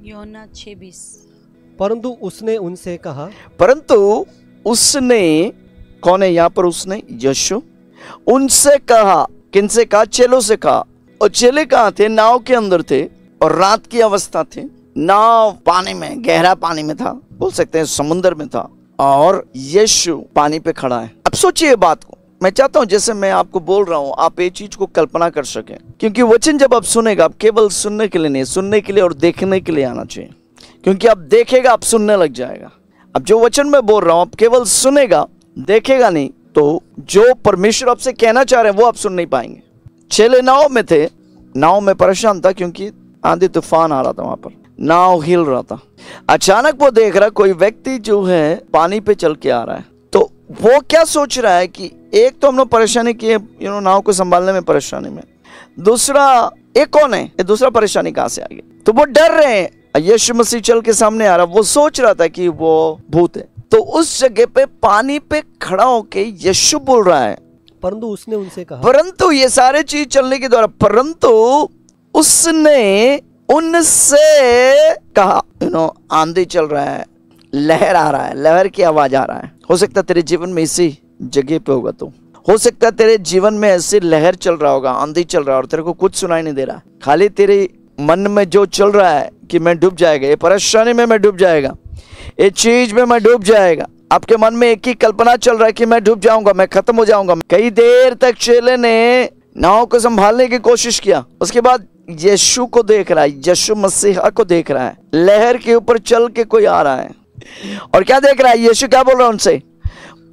यूहन्ना 6:20। परंतु उसने उनसे कहा, परंतु उसने, कौन है यहाँ पर उसने? यीशु। उनसे कहा, किनसे कहा? चेलों से कहा। और चेले कहाँ थे? नाव के अंदर थे और रात की अवस्था थी। नाव पानी में, गहरा पानी में था, बोल सकते हैं समुद्र में था, और यीशु पानी पे खड़ा है। अब सोचिए बात को। मैं चाहता हूं जैसे मैं आपको बोल रहा हूं आप ये चीज को कल्पना कर सकें, क्योंकि वचन जब आप सुनेगा, आप केवल सुनने के लिए नहीं, सुनने के लिए और देखने के लिए आना चाहिए, क्योंकि आप देखेगा आप सुनने लग जाएगा। अब जो वचन मैं बोल रहा हूं आप केवल सुनेगा, देखेगा नहीं, तो जो परमेश्वर आपसे कहना चाह रहे हैं वो आप सुन नहीं पाएंगे। चेले नाव में थे, नाव में परेशान था क्योंकि आंधी तूफान आ रहा था, वहां पर नाव हिल रहा था। अचानक वो देख रहा कोई व्यक्ति जो है पानी पे चल के आ रहा है, तो वो क्या सोच रहा है कि एक तो हम लोग परेशानी की, नाव को संभालने में परेशानी में, दूसरा एक कौन है, ये दूसरा परेशानी कहां से आ गई? तो वो डर रहे हैं। यीशु मसीह चल के सामने आ रहा, वो सोच रहा था कि वो भूत है। तो उस जगह पे पानी पे खड़ा होके यीशु बोल रहा है, परंतु उसने उनसे कहा, परंतु ये सारे चीज चलने के द्वारा, परंतु उसने उनसे कहा। आंधी चल रहा है, लहर आ रहा है, लहर की आवाज आ रहा है। हो सकता है तेरे जीवन में इसी जगह पे होगा, तो हो सकता है तेरे जीवन में ऐसी लहर चल रहा होगा, आंधी चल रहा है और तेरे को कुछ सुनाई नहीं दे रहा, खाली तेरे मन में जो चल रहा है कि मैं डूब जाएगा, ये परेशानी में मैं डूब जाएगा, ये चीज में मैं डूब जाएगा। आपके मन में एक ही कल्पना चल रहा है कि मैं डूब जाऊंगा, मैं खत्म हो जाऊंगा। कई देर तक चेले ने नाव को संभालने की कोशिश किया, उसके बाद यीशु को देख रहा है, यीशु मसीहा को देख रहा है, लहर के ऊपर चल के कोई आ रहा है, और क्या देख रहा है? यीशु क्या बोल रहा है उनसे?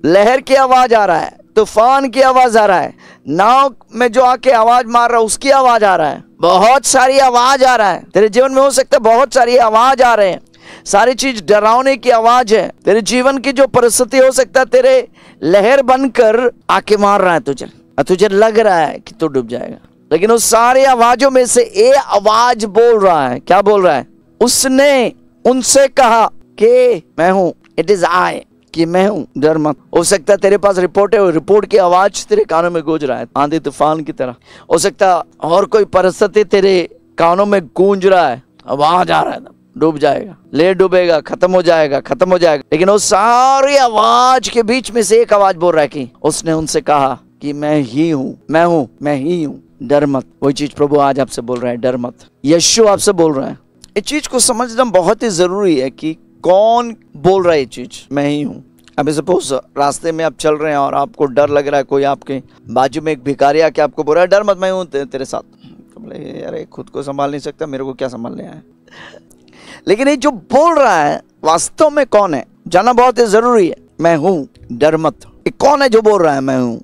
लहर की आवाज आ रहा है, तूफान की आवाज आ रहा है, नाव में जो आके आवाज मार रहा है उसकी आवाज आ रहा है, बहुत सारी आवाज आ रहा है। तेरे जीवन में हो सकता है बहुत सारी आवाज आ रहे हैं, सारी चीज डरावने की आवाज है। तेरे जीवन की जो परिस्थिति हो सकता है तेरे लहर बनकर आके मार रहा है तुझे, और तुझे लग रहा है कि तू डूब जाएगा, लेकिन उस सारी आवाजों में से एक आवाज बोल रहा है। क्या बोल रहा है? उसने उनसे कहा कि मैं हूं, इट इज आई, कि मैं हूं, डर मत। हो सकता है तेरे पास रिपोर्ट है, रिपोर्ट की आवाज तेरे कानों में गूंज रहा है आंधी तूफान की तरह। हो सकता है और कोई परिस्थिति तेरे कानों में गूंज रहा है, आवाज आ रहा है, डूब जाएगा, ले डूबेगा, खत्म हो जाएगा, खत्म हो जाएगा। लेकिन उस सारी आवाज के बीच में से एक आवाज बोल रहा है कि उसने उनसे कहा कि मैं ही हूं, मैं हूं, मैं ही हूं, डर मत। वही चीज प्रभु आज आपसे बोल रहा है, डर मत। यीशु आपसे बोल रहा है। इस चीज को समझना बहुत ही जरूरी है कि कौन बोल रहा है ये चीज, मैं ही हूं। अभी सपोज रास्ते में आप चल रहे हैं और आपको डर लग रहा है, कोई आपके बाजू में एक भिखारी आके आपको बोल रहा है डर मत, मैं हूं तेरे साथ। अरे खुद को संभाल नहीं सकता, मेरे को क्या संभालने आया? लेकिन ये जो बोल रहा है वास्तव में कौन है जानना बहुत ही जरूरी है। मैं हूं, डर मत। ये कौन है जो बोल रहा है मैं हूं?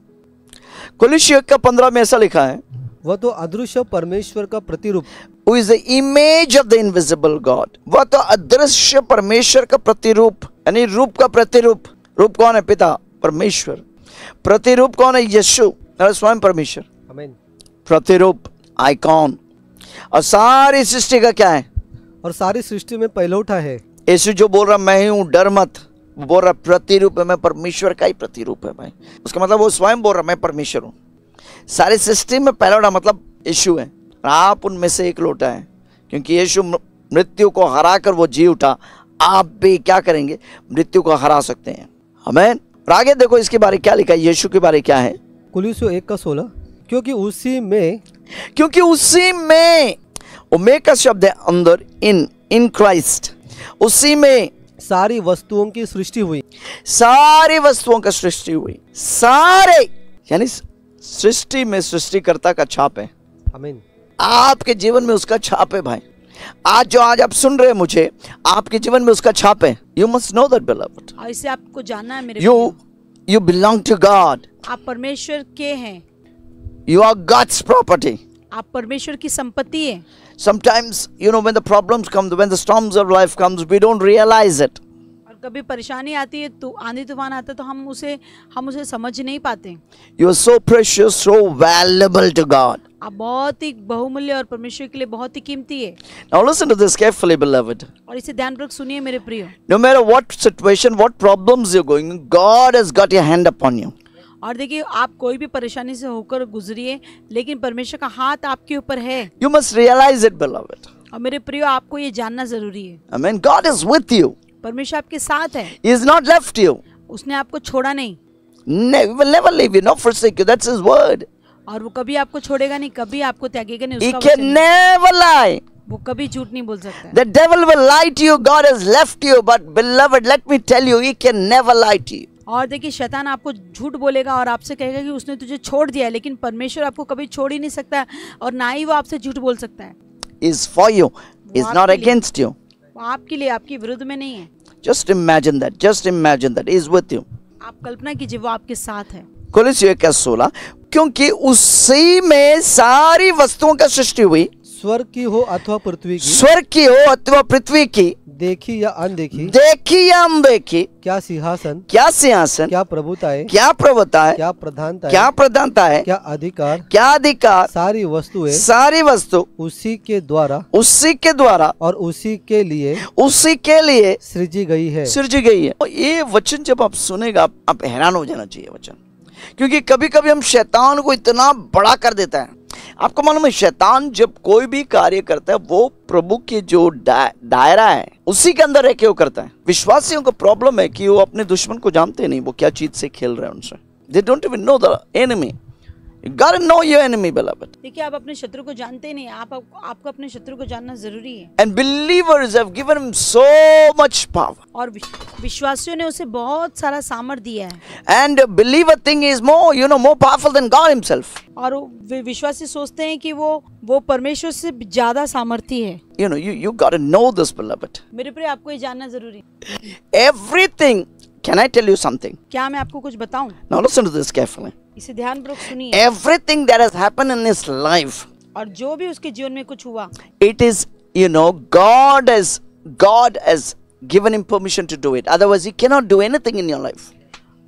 कुलुस्सियों 1:15 में ऐसा लिखा है, वह तो अदृश्य परमेश्वर का प्रतिरूप, Who is the image of the invisible God। वह तो अदृश्य परमेश्वर का प्रतिरूप, यानी रूप का प्रतिरूप। रूप कौन है? पिता परमेश्वर। प्रतिरूप कौन है? यीशु, स्वयं परमेश्वर। आमीन। प्रतिरूप, आइकॉन। और सारी सृष्टि का क्या है? और सारी सृष्टि में पहलौठा है। यीशु जो बोल रहा मैं ही हूं, डर मत, वो बोल रहा प्रतिरूप है, मैं परमेश्वर का ही प्रतिरूप है भाई। उसका मतलब वो स्वयं बोल रहा मैं परमेश्वर हूं। सारी सृष्टि में पहलौठा मतलब यीशु है, आप उनमें से एक लोटा है, क्योंकि यीशु मृत्यु को हरा कर वो जी उठा। आप भी क्या करेंगे? मृत्यु को हरा सकते हैं। आमीन। और आगे देखो इसके बारे क्या लिखा है, यीशु के बारे क्या है। कुलुस्सियों 1:16, क्योंकि उसी में, क्योंकि उसी में, में का शब्द है अंदर, इन क्राइस्ट, उसी में सारी वस्तुओं की सृष्टि हुई। सारी वस्तुओं का सृष्टि हुई। सारे यानी सृष्टि में सृष्टिकर्ता का छाप है। आमीन। आपके जीवन में उसका छाप है भाई। आज आप सुन रहे हैं मुझे, आपके जीवन में उसका छाप है। You must know that beloved. और इसे आपको जानना है मेरे यू बिलोंग टू गॉड। आप परमेश्वर के हैं। You are God's property. आप परमेश्वर की संपत्ति है। Sometimes when the problems come, when the storms of life comes, we don't realize it. और कभी परेशानी आती है, तो आंधी तूफान आता है, तो हम उसे समझ नहीं पाते। You are so precious, so valuable to God. आप बहुत ही बहुमूल्य और परमेश्वर के लिए बहुत ही कीमती है। Now listen to this carefully, beloved. और इसे ध्यानपूर्वक सुनिए मेरे प्रियो। No matter what situation, what problems you're going, God has got your hand upon you. और देखिए, आप कोई भी परेशानी से होकर गुजरिए, लेकिन परमेश्वर का हाथ आपके ऊपर है। You must realize it, beloved. और मेरे प्रियो, आपको ये जानना जरूरी है, Amen. God is with you. परमेश्वर आपके साथ है, He has not left you. उसने आपको छोड़ा नहीं, He will never leave you, not forsake you. That's His word. और वो कभी आपको छोड़ेगा नहीं, कभी आपको त्यागेगा नहीं, He उसका वचन can है। never lie. वो कभी झूठ नहीं बोल सकता है। The devil will lie to you. God has left you. But beloved, let me tell you, he can never lie to you. और देखिए, शैतान आपको झूठ बोलेगा और आपसे कहेगा कि उसने तुझे छोड़ दिया है, लेकिन परमेश्वर आपको कभी छोड़ ही नहीं सकता है, और ना ही वो आपसे झूठ बोल सकता है। He is for you. He is not against you. वो आपके लिए, आपके विरुद्ध में नहीं है। Just imagine that. Just imagine that. He is with you. आप कल्पना कीजिए, वो आपके साथ है। कोलोसियों 1:16, क्योंकि उसी में सारी वस्तुओं का सृष्टि हुई, स्वर्ग की हो अथवा पृथ्वी की, स्वर्ग की हो अथवा पृथ्वी की, देखी या अनदेखी, देखी या अनदेखी, क्या सिंहासन, क्या सिंहासन, क्या प्रभुताएं, क्या प्रभुता है, क्या प्रधानता, क्या प्रधानता है, क्या अधिकार, क्या अधिकार, सारी वस्तुएं सारी वस्तु उसी के द्वारा उसी के द्वारा और उसी के लिए उसी के लिए सृजी गई है। सृजी गई है। और ये वचन जब आप सुनेगा, आप हैरान हो जाना चाहिए वचन, क्योंकि कभी कभी हम शैतान को इतना बड़ा कर देता है। आपको मालूम है, शैतान जब कोई भी कार्य करता है, वो प्रभु के जो दायरा है उसी के अंदर रह के वो करता है। विश्वासियों को प्रॉब्लम है कि वो अपने दुश्मन को जानते नहीं, वो क्या चीज से खेल रहे हैं उनसे। They don't even know the enemy. You gotta know your enemy, beloved. देखिए, आप अपने शत्रु को जानते नहीं, आपको अपने शत्रु को जानना जरूरी है। And believers have given him so much power. और विश्वासियों ने उसे बहुत सारा सामर्थ दिया है। And a believer thing is more powerful than God himself. और वे विश्वासी सोचते हैं कि वो परमेश्वर से ज्यादा सामर्थी है। You gotta know this, beloved. मेरे प्रिय, आपको ये जानना जरूरी है। Everything. Can I tell you something? क्या मैं आपको कुछ बताऊं? Now listen to this carefully. इसे ध्यानपूर्वक सुनिए। Everything that has happened in his life, और जो भी उसके जीवन में कुछ हुआ, it is, God has given him permission to do it. Otherwise, he cannot do anything in your life.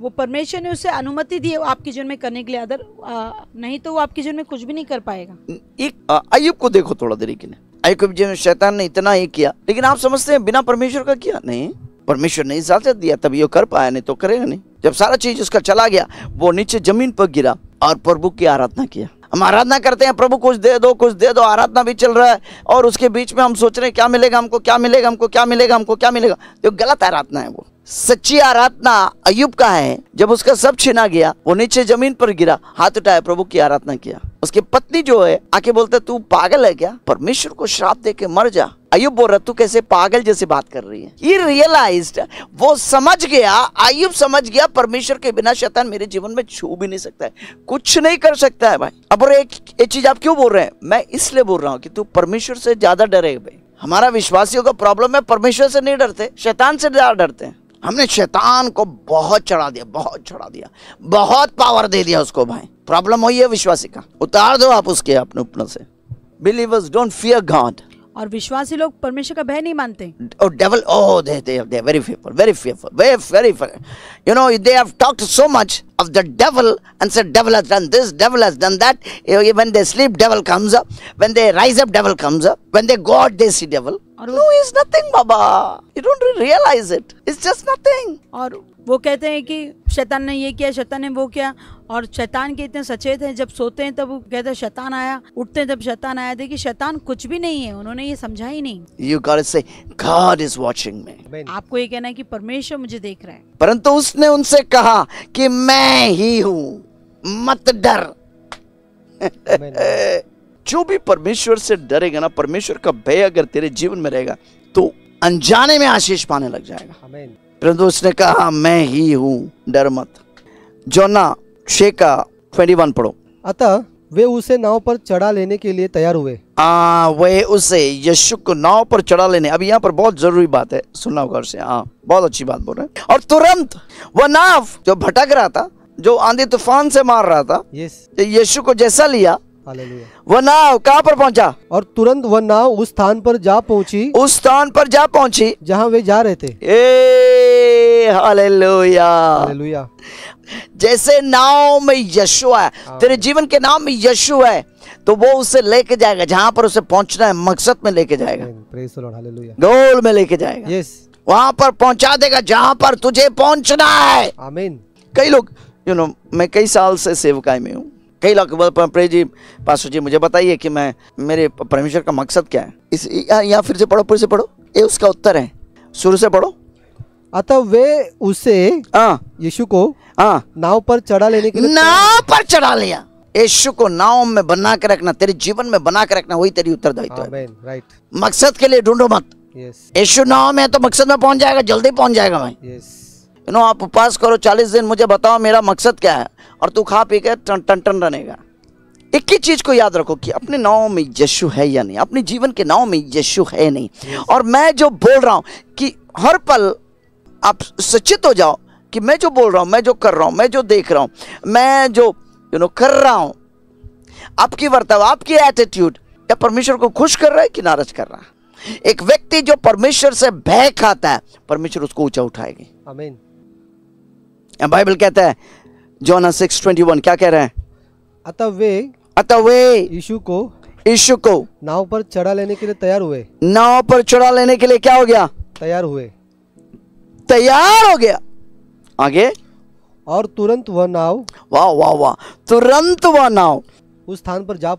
वो परमेश्वर ने उसे अनुमति दी है आपके जीवन में करने के लिए, नहीं तो वो आपके जीवन में कुछ भी नहीं कर पाएगा। एक अय्यूब को देखो थोड़ा देर के लिए। अय्यूब के जीवन में शैतान ने इतना ही किया, लेकिन आप समझते हैं बिना परमेश्वर का किया? नहीं, परमेश्वर ने इजाजत दिया तभी वो कर पाया, नहीं तो करेगा नहीं। जब सारा चीज उसका चला गया, वो नीचे जमीन पर गिरा और प्रभु की आराधना किया। हम आराधना करते हैं, प्रभु कुछ दे दो, कुछ दे दो, आराधना भी चल रहा है, और उसके बीच में हम सोच रहे हैं क्या मिलेगा हमको, क्या मिलेगा हमको, क्या मिलेगा हमको, क्या मिलेगा। तो गलत आराधना है वो। सच्ची आराधना अय्यूब का है, जब उसका सब छीना गया, वो नीचे जमीन पर गिरा, हाथ उठाया, प्रभु की आराधना किया। उसकी पत्नी जो है आके बोलते, तू पागल है क्या, परमेश्वर को श्राप दे के मर जा। अय्यूब बोल रहा, तू कैसे पागल जैसे बात कर रही है। He realized, वो समझ गया, अय्यूब समझ गया, परमेश्वर के बिना शैतान मेरे जीवन में छू भी नहीं सकता है, कुछ नहीं कर सकता है भाई। अब और एक चीज आप क्यों बोल रहे हैं? मैं इसलिए बोल रहा हूँ कि तू परमेश्वर से ज्यादा डरे भाई। हमारा विश्वासियों का प्रॉब्लम है, परमेश्वर से नहीं डरते, शैतान से ज्यादा डरते हैं। हमने शैतान को बहुत चढ़ा दिया, बहुत पावर दे दिया उसको भाई। प्रॉब्लम वही है विश्वासी का, उतार दो आप उसके अपने ऊपर से। Believers don't fear God. और विश्वासी लोग परमेश्वर का भय नहीं मानते। Oh devil, they are very fearful, very fearful, very fearful. They have talked so much of the devil and said devil has done this, devil has done that. When they sleep, devil comes up. When they rise up, devil comes up. When they go out, they see devil. No, it's nothing, Baba. You don't realize it. It's just nothing. और वो कहते हैं कि शैतान ने ये किया, शैतान ने वो किया, और शैतान के इतने सचेत हैं, जब सोते हैं तब वो कहते हैं शैतान आया, उठते हैं तब शैतान आया। देखिए, शैतान कुछ भी नहीं है, उन्होंने ये समझा ही नहीं। You gotta say, God is watching me. आपको ये कहना है कि परमेश्वर मुझे देख रहा है। परंतु उसने उनसे कहा कि मैं ही हूँ, मत डर। जो भी परमेश्वर से डरेगा ना, परमेश्वर का भय अगर तेरे जीवन में रहेगा, तो अनजाने में आशीष पाने लग जाएगा। परंतु उसने कहा मैं ही हूँ, डर मत। जोना 6:21 पढ़ो। अतः वे उसे नाव पर चढ़ा लेने के लिए तैयार हुए। वे उसे यीशु को नाव पर चढ़ा लेने। अभी यहाँ पर बहुत जरूरी बात है, सुनना गौर से। बहुत अच्छी बात बोल रहे हैं। और तुरंत वह नाव जो भटक रहा था, जो आंधी तूफान से मार रहा था, यीशु को जैसा लिया, वह नाव कहाँ पर पहुंचा? और तुरंत वह नाव उस स्थान पर जा पहुंची जहाँ वे जा रहे थे। हालेलुया। जैसे नाव में यीशु है, तेरे जीवन के नाम में यीशु है, तो वो उसे लेके जाएगा जहाँ पर उसे पहुंचना है, मकसद में लेके जाएगा, गोल में लेके जाएगा, वहां पर पहुंचा देगा जहाँ पर तुझे पहुंचना है। आमीन। कई लोग मैं कई साल से सेवकाई में हूँ, कई लोग प्रे जी पास्टर जी मुझे बताइए कि मैं मेरे परमेश्वर का मकसद क्या है। इस यहाँ फिर से पढ़ो, ये उसका उत्तर है, शुरू से पढ़ो। अतः वे उसे यीशु को नाव पर चढ़ा लेने के लिए नाव पर चढ़ा लिया। यीशु को नाव में बना के रखना, तेरे जीवन में बना के रखना, वही तेरी उत्तरदायित्व है। राइट। मकसद के लिए ढूंढो मत। यीशु नाव में तो मकसद में पहुंच जाएगा, जल्दी पहुंच जाएगा भाई। आप उपवास करो 40 दिन, मुझे बताओ मेरा मकसद क्या है, और तू खा पी के टन रहेगा। एक ही चीज को याद रखो कि अपने नाव में यीशु है या नहीं, अपने जीवन के नाव में यीशु है नहीं। और मैं जो बोल रहा हूं कि हर पल आप सचेत हो जाओ कि मैं जो बोल रहा हूं, मैं जो कर रहा हूं, मैं जो देख रहा हूं, मैं जो कर रहा हूं, आपकी वर्ताव, आपकी एटीट्यूड या परमेश्वर को खुश कर रहा है कि नाराज कर रहा है। एक व्यक्ति जो परमेश्वर से भय खाता है, परमेश्वर उसको ऊंचा उठाएगी। आमीन। बाइबल कहता है जोना 6:21 क्या कह रहा है? अतः वे यीशु को नाव पर चढ़ा लेने के लिए तैयार हुए। नाव पर चढ़ा लेने के लिए क्या हो गया? तैयार हो गया। आगे, और तुरंत वह नाव, वाह वाह वाह, तुरंत वह नाव उस स्थान पर जा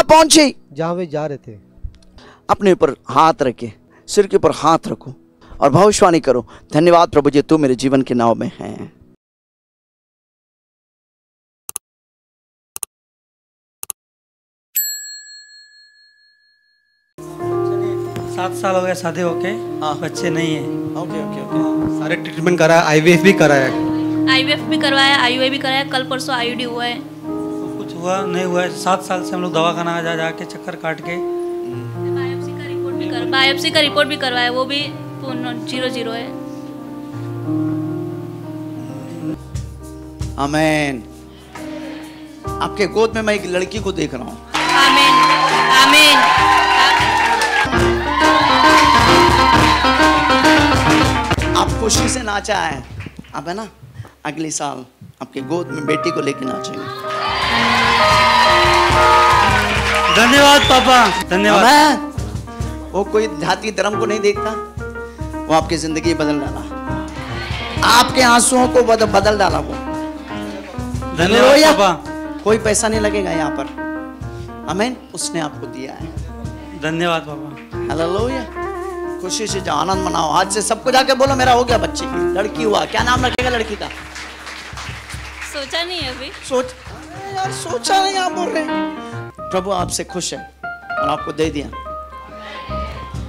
पहुंची जहां वे जा रहे थे। अपने ऊपर हाथ रखे, सिर के ऊपर हाथ रखो और भविष्यवाणी करो, धन्यवाद प्रभु जी, तू मेरे जीवन के नाव में है। 7 साल हो गया शादी होके, बच्चे नहीं है। ओके। सारे ट्रीटमेंट कराया, IVF भी कराया, IVF भी करवाया, IUI भी कराया, कल परसों IUD हुआ है। कुछ हुआ नहीं हुआ है। 7 साल से हम लोग दवाखाना जा के चक्कर काट के बायोप्सी का रिपोर्ट भी करवाया, वो भी 0 है। आमीन। आपके गोद में मैं एक लड़की को देख रहा हूँ। आमीन। आप खुशी से नाचा है, आप है ना, अगले साल आपके गोद में बेटी को लेके नाचेंगे। धन्यवाद पापा, धन्यवाद। वो कोई जाति धर्म को नहीं देखता, वो आपकी जिंदगी बदल डाला, आपके आंसुओं को बदल डाला वो। धन्यवाद पापा। कोई पैसा नहीं लगेगा यहाँ पर, आमीन, उसने आपको दिया है। धन्यवाद पापा। हालेलुया। खुशी से जाओ, आनंद मनाओ। आज से सबको जाके बोलो मेरा हो गया बच्चे की, लड़की हुआ। क्या नाम रखेगा लड़की का? सोचा नहीं है अभी। सोचा नहीं, आप बोल रहे हैं। प्रभु आपसे खुश है और आपको दे दिया।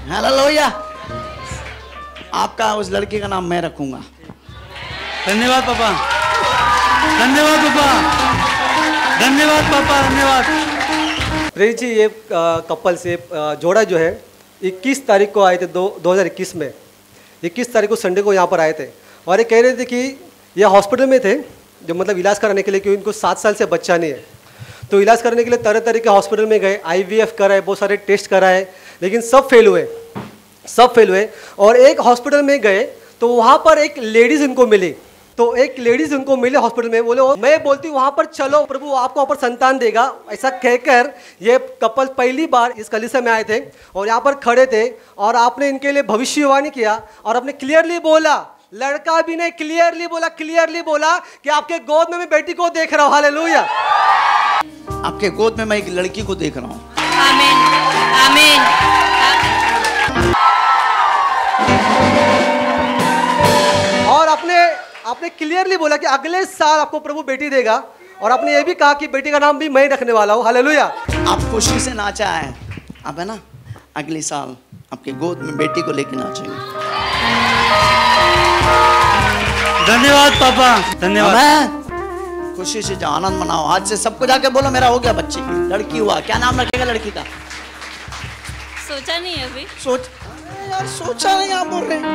हालेलुया। आपका उस लड़की का नाम मैं रखूंगा। धन्यवाद पापा, धन्यवाद पापा, धन्यवाद पापा, धन्यवाद। प्रेम जी, ये कपल से जोड़ा जो है 21 तारीख को आए थे 2021 में। 21 तारीख को संडे को यहाँ पर आए थे और ये कह रहे थे कि ये हॉस्पिटल में थे, जो मतलब इलाज कराने के लिए, क्योंकि इनको 7 साल से बच्चा नहीं है। तो इलाज करने के लिए तरह तरह के हॉस्पिटल में गए, IVF कराए, बहुत सारे टेस्ट कराए, लेकिन सब फेल हुए। और एक हॉस्पिटल में गए तो वहाँ पर एक लेडीज़ उनको मिली, हॉस्पिटल में। बोले मैं बोलती हूँ वहाँ पर चलो, प्रभु आपको वहाँ पर संतान देगा। ऐसा कहकर ये कपल पहली बार इस कलीसिया में आए थे और यहाँ पर खड़े थे और आपने इनके लिए भविष्यवाणी किया और आपने क्लियरली बोला, लड़का भी नहीं, क्लियरली बोला कि आपके गोद में मैं बेटी को देख रहा हूँ। हालेलुया। आपके गोद में मैं एक लड़की को देख रहा हूँ। आमीन। और आपने क्लियरली बोला कि अगले साल आपको प्रभु बेटी देगा, और आपने ये भी कहा कि बेटी का नाम भी मैं रखने वाला हूँ। हालेलुया। आप खुशी से नाचा है, आप है ना, अगले साल आपके गोद में बेटी को लेके नाचेंगे। धन्यवाद पापा, धन्यवाद। खुशी से जाओ, आनंद मनाओ। आज से सबको जाके बोलो मेरा हो गया बच्चे की, लड़की हुआ। क्या नाम रखेगा लड़की का? सोचा नहीं है अभी। सोचा नहीं, आप बोल रहे हैं।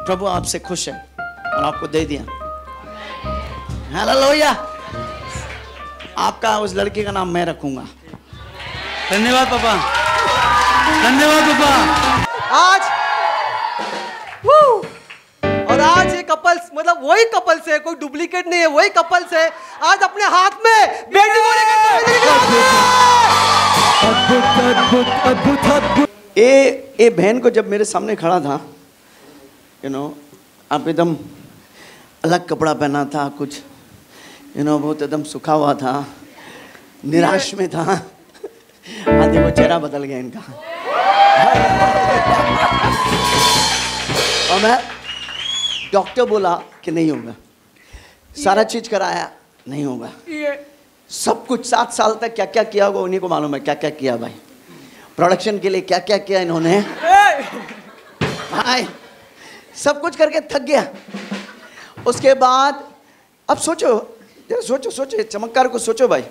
प्रभु आपसे खुश है और आपको दे दिया। हालेलुया। आपका उस लड़की का नाम मैं रखूंगा। धन्यवाद पापा, धन्यवाद पापा। आज ये कपल्स, मतलब वही कपल्स है, कोई डुप्लीकेट नहीं है, वही कपल्स है। आज अपने हाथ में बेटी को लेकर ये बहन को जब मेरे सामने खड़ा था, आप एकदम अलग कपड़ा पहना था, कुछ बहुत एकदम सूखा हुआ था, निराश में था। आज देखो चेहरा बदल गया इनका। और मैं डॉक्टर बोला कि नहीं होगा, सारा चीज कराया नहीं होगा, सब कुछ 7 साल तक क्या क्या किया होगा उन्हीं को मालूम है। क्या क्या किया भाई, प्रोडक्शन के लिए क्या क्या किया इन्होंने भाई, सब कुछ करके थक गया। उसके बाद अब सोचो, सोचो चमत्कार को सोचो भाई।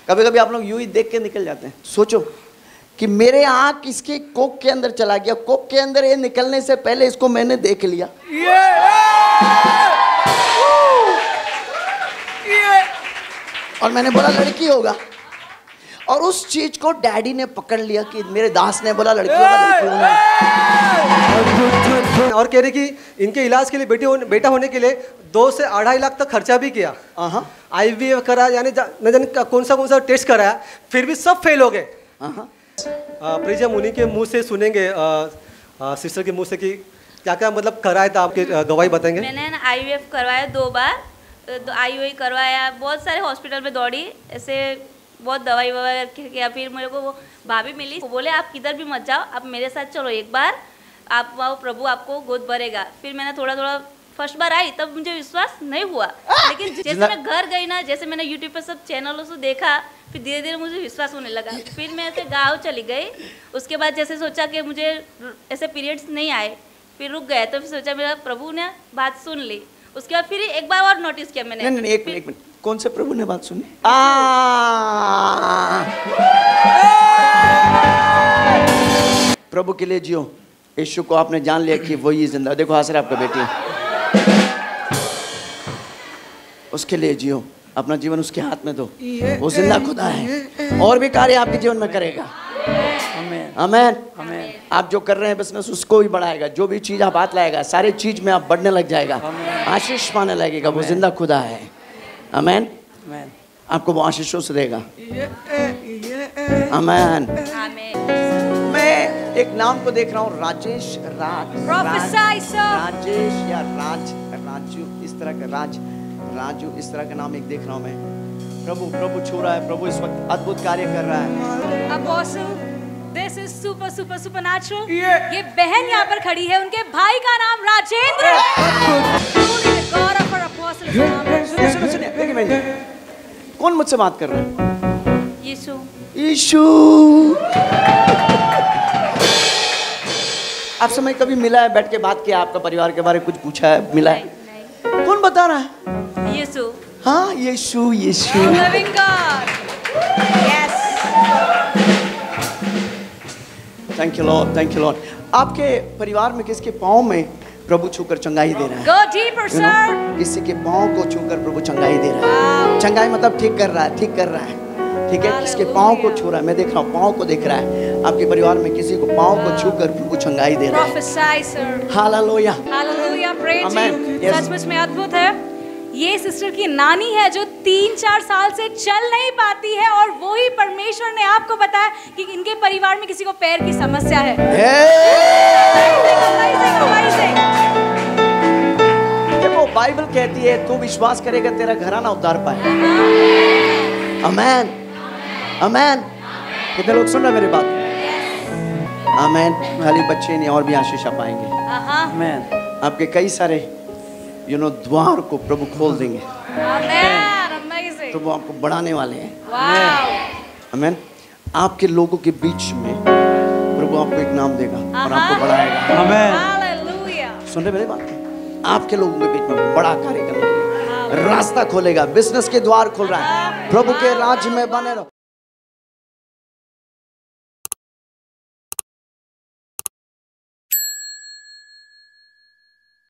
कभी कभी आप लोग यूं ही देख के निकल जाते हैं। सोचो कि मेरे आँख इसके कोक के अंदर चला गया, कोक के अंदर ये निकलने से पहले इसको मैंने देख लिया। और मैंने बोला लड़की होगा, और उस चीज को डैडी ने पकड़ लिया कि मेरे दास ने बोला लड़की होगा। और कह रहे कि इनके इलाज के लिए बेटा होने के लिए 2 से 2.5 लाख तक खर्चा भी किया। IVF करा, यानी न जाने कौन सा टेस्ट कराया, फिर भी सब फेल हो गए। प्लीज हम उन्हीं के मुंह से सुनेंगे, सिस्टर के मुंह से, कि क्या क्या मतलब कराया था, आपके गवाही बताएंगे। मैंने ना IVF करवाया 2 बार, तो IUI करवाया, बहुत सारे हॉस्पिटल में दौड़ी, ऐसे बहुत दवाई किया। फिर मेरे को वो भाभी मिली, वो बोले आप किधर भी मत जाओ, आप मेरे साथ चलो, एक बार आप आओ, प्रभु आपको गोद भरेगा। फिर मैंने थोड़ा फर्स्ट बार आई, तब मुझे विश्वास नहीं हुआ, लेकिन जैसे मैं घर गई ना, जैसे मैंने यूट्यूब पे सब चैनलों से देखा, फिर धीरे धीरे मुझे विश्वास होने लगा। फिर मैं ऐसे गाँव चली गई। उसके बाद जैसे सोचा कि मुझे ऐसे पीरियड्स नहीं आए, फिर रुक गए, तो फिर सोचा मेरा प्रभु ने बात सुन ली। उसके बाद फिर एक बार और नोटिस किया मैंने। नहीं, एक मिनट, कौन से प्रभु ने बात सुनी? प्रभु के लिए जियो। यीशु को आपने जान लिया कि वही जिंदा। देखो हंस रहा आपका बेटी, उसके लिए जियो, अपना जीवन उसके हाथ में दो। वो जिंदा खुदा है, और भी कार्य आपके जीवन में करेगा। आमीन। आप जो कर रहे हैं बिजनेस, उसको ही बढ़ाएगा। जो भी चीज आप हाथ लाएगा, सारे चीज में आप बढ़ने लग जाएगा, आशीष पाने लगेगा। वो जिंदा खुदा है। आमीन। आपको वो आशीषों से देगा। आमीन। मैं एक नाम को देख रहा हूँ, राजेश, राजेश या राजू, इस तरह का राजू, इस तरह का नाम एक देख रहा हूँ मैं। प्रभु छू रहा है। प्रभु इस वक्त अद्भुत कार्य कर रहा है। Apostle, this is supernatural. ये बहन यहाँ पर खड़ी है, उनके भाई का नाम राजेंद्र है। सुनिए, देखिए कौन मुझसे बात कर रहा है? यीशु। आपसे मैं कभी मिला है, बैठ के बात किया, आपका परिवार के बारे में कुछ पूछा है, मिला है? कौन बता रहा है? यीशु। हाँ, यीशु। Living God. Yes. Thank you Lord. आपके परिवार में किसके पाँव में प्रभु छूकर चंगाई दे रहा है? Go deeper, sir. किसी के पाँव को छूकर प्रभु चंगाई दे रहा है। चंगाई मतलब ठीक कर रहा है। ठीक है, किसके पाँव को छू रहा है? मैं देख रहा हूँ, पाँव को देख रहा है। आपके परिवार में किसी को पाँव को छूकर प्रभु चंगाई दे रहा है। Prophesy, sir. Hallelujah. Praise Amen. you. Yes. सचमुच में अद्भुत है। ये सिस्टर की नानी है जो 3-4 साल से चल नहीं पाती है, और वो ही परमेश्वर ने आपको बताया कि इनके परिवार में किसी को पैर की समस्या है। देखो बाइबल कहती है, तू विश्वास करेगा तेरा घराना उद्धार पाएगा। आमीन। कितने लोग सुन रहे मेरी बात? आमीन। खाली बच्चे नहीं, और भी आशीष पाएंगे। आमीन। आपके कई सारे द्वार को प्रभु खोल देंगे। प्रभु आपको बढ़ाने वाले हैं। आमीन। आपके लोगों के बीच में प्रभु आपको एक नाम देगा और आपको बढ़ाएगा। आमीन। सुन रहे मेरी बात? आपके लोगों के बीच में बड़ा कार्य करने के लिए रास्ता खोलेगा। बिजनेस के द्वार खोल रहा है। प्रभु के राज्य में बने रहो।